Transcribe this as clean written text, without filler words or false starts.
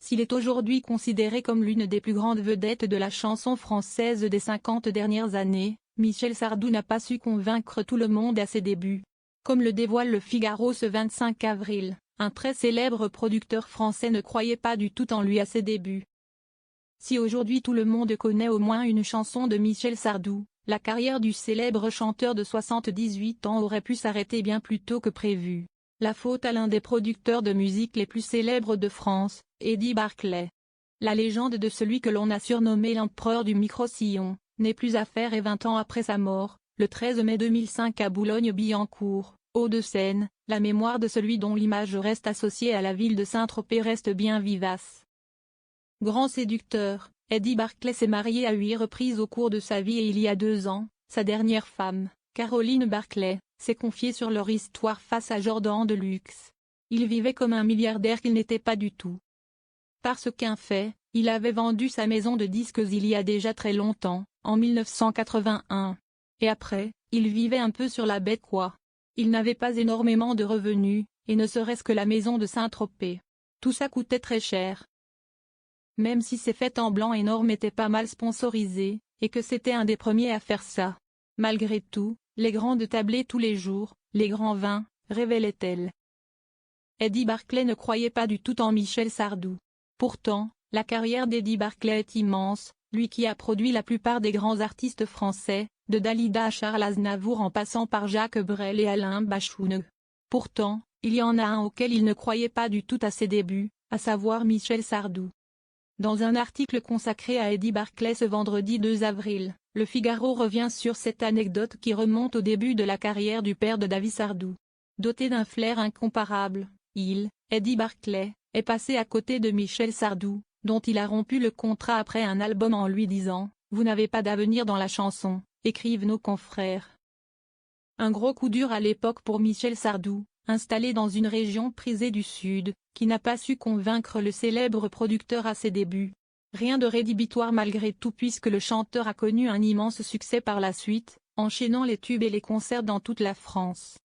S'il est aujourd'hui considéré comme l'une des plus grandes vedettes de la chanson française des 50 dernières années, Michel Sardou n'a pas su convaincre tout le monde à ses débuts. Comme le dévoile Le Figaro ce 25 avril, un très célèbre producteur français ne croyait pas du tout en lui à ses débuts. Si aujourd'hui tout le monde connaît au moins une chanson de Michel Sardou, la carrière du célèbre chanteur de 78 ans aurait pu s'arrêter bien plus tôt que prévu. La faute à l'un des producteurs de musique les plus célèbres de France, Eddie Barclay. La légende de celui que l'on a surnommé l'empereur du micro-sillon, n'est plus à faire et 20 ans après sa mort, le 13 mai 2005 à Boulogne-Billancourt, Hauts-de-Seine, la mémoire de celui dont l'image reste associée à la ville de Saint-Tropez reste bien vivace. Grand séducteur, Eddie Barclay s'est marié à 8 reprises au cours de sa vie et il y a 2 ans, sa dernière femme, Caroline Barclay, s'est confiée sur leur histoire face à Jordan Deluxe. Il vivait comme un milliardaire qu'il n'était pas du tout. Parce qu'un fait, il avait vendu sa maison de disques il y a déjà très longtemps, en 1981. Et après, il vivait un peu sur la bête quoi. Il n'avait pas énormément de revenus, et ne serait-ce que la maison de Saint-Tropez. Tout ça coûtait très cher. Même si ces fêtes en blanc énormes étaient pas mal sponsorisées, et que c'était un des premiers à faire ça. Malgré tout, les grandes tablées tous les jours, les grands vins, révélaient-elles. Eddie Barclay ne croyait pas du tout en Michel Sardou. Pourtant, la carrière d'Eddie Barclay est immense, lui qui a produit la plupart des grands artistes français, de Dalida à Charles Aznavour en passant par Jacques Brel et Alain Bachung. Pourtant, il y en a un auquel il ne croyait pas du tout à ses débuts, à savoir Michel Sardou. Dans un article consacré à Eddie Barclay ce vendredi 2 avril, Le Figaro revient sur cette anecdote qui remonte au début de la carrière du père de David Sardou. Doté d'un flair incomparable, Eddie Barclay, est passé à côté de Michel Sardou, dont il a rompu le contrat après un album en lui disant « Vous n'avez pas d'avenir dans la chanson », écrivent nos confrères. Un gros coup dur à l'époque pour Michel Sardou, installé dans une région prisée du Sud, qui n'a pas su convaincre le célèbre producteur à ses débuts. Rien de rédhibitoire malgré tout puisque le chanteur a connu un immense succès par la suite, enchaînant les tubes et les concerts dans toute la France.